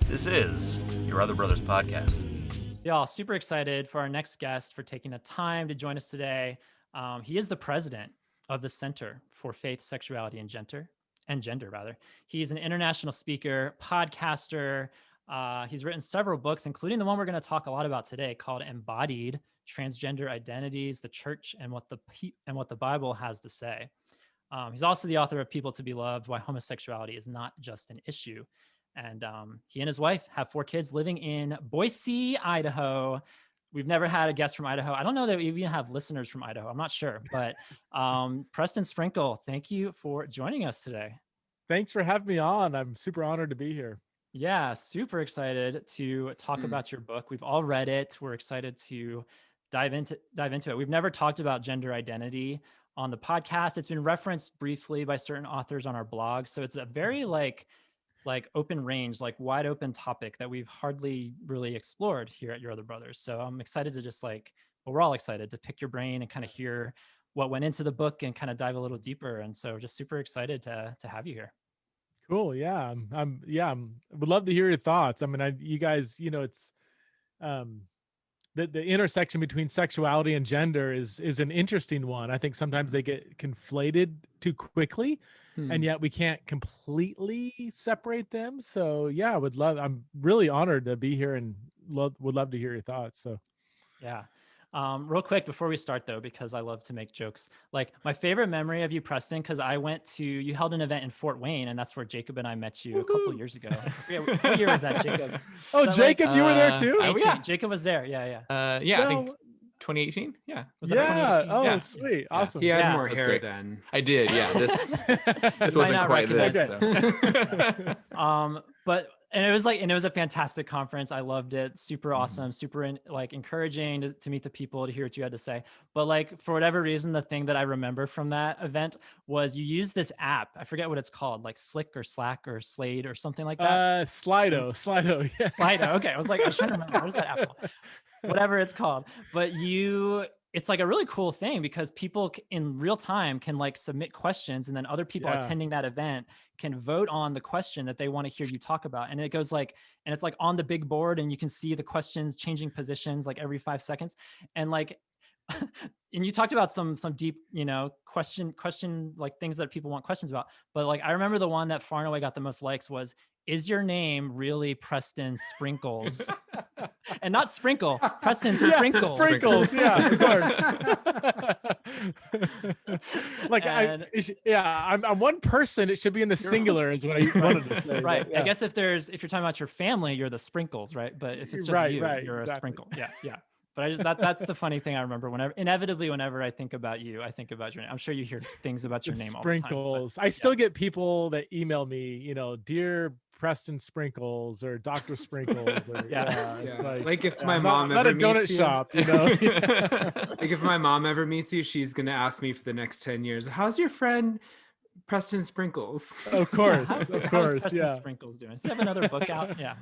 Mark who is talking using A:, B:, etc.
A: This is Your Other Brothers podcast.
B: Y'all, super excited for our next guest for taking the time to join us today. He is the president of the Center for Faith, Sexuality, and Gender. He's an international speaker, podcaster. He's written several books, including the one we're going to talk a lot about today called EMBODIED, Transgender Identities, the Church, and what the Bible has to say. He's also the author of People to Be Loved, Why Homosexuality is Not Just an Issue. And he and his wife have 4 kids living in Boise, Idaho. We've never had a guest from Idaho. I don't know that we even have listeners from Idaho. I'm not sure. But Preston Sprinkle, thank you for joining us today.
C: Thanks for having me on. I'm super honored to be here.
B: Yeah, super excited to talk about your book. We've all read it. We're excited to dive into it. We've never talked about gender identity on the podcast. It's been referenced briefly by certain authors on our blog. So it's a very like open range, like wide open topic that we've hardly really explored here at Your Other Brothers. So I'm excited to we're all excited to pick your brain and kind of hear what went into the book and kind of dive a little deeper. And so just super excited to have you here.
C: Cool. Yeah. Would love to hear your thoughts. I mean, you guys, it's, the intersection between sexuality and gender is an interesting one. I think sometimes they get conflated too quickly. And yet we can't completely separate them. So yeah, I'm really honored to be here and would love to hear your thoughts. So
B: yeah. Real quick before we start though, because I love to make jokes, like my favorite memory of you, Preston, because you held an event in Fort Wayne, and that's where Jacob and I met you a couple of years ago. I forget, what year was that, Jacob?
C: Oh, Jacob, you were there too?
B: Yeah. Jacob was there. Yeah.
D: I think 2018. Yeah.
B: Was that 2018?
C: Oh,
B: yeah.
C: Sweet. Awesome.
E: He had more
D: That's
E: hair
D: great.
E: then.
D: I did. Yeah. This
B: might
D: wasn't
B: not
D: quite this.
B: recognize
D: So.
B: And it was a fantastic conference. I loved it. Super awesome, super encouraging to meet the people, to hear what you had to say. But like, for whatever reason, the thing that I remember from that event was you used this app. I forget what it's called, like Slick or Slack or Slade or something like that.
C: Slido. Yeah.
B: Slido. Okay. I was trying to remember, what is that app called? Whatever it's called. But it's like a really cool thing because people in real time can like submit questions, and then other people attending that event can vote on the question that they want to hear you talk about. And it goes and it's like on the big board, and you can see the questions changing positions like every 5 seconds. And like, and you talked about some deep, question, like things that people want questions about. But like, I remember the one that far and away got the most likes was, is your name really Preston Sprinkles? And not Sprinkle, Preston Sprinkles.
C: Sprinkles, yeah, of course. I'm one person. It should be in the singular is what I wanted to say.
B: Right.
C: Yeah.
B: I guess if you're talking about your family, you're the Sprinkles, right? But if it's just you're exactly. A Sprinkle. Yeah. But that's the funny thing I remember whenever I think about you, I think about your name. I'm sure you hear things about your name all the time.
C: Sprinkles. I still get people that email me, dear Preston Sprinkles or Dr. Sprinkles. Or,
E: It's like if
C: my
E: mom
C: not
E: ever
C: a donut
E: meets you,
C: shop,
E: like if my mom ever meets you, she's gonna ask me for the next 10 years, how's your friend Preston Sprinkles?
C: Of course,
B: How's Preston Sprinkles doing? Does he have another book out? Yeah.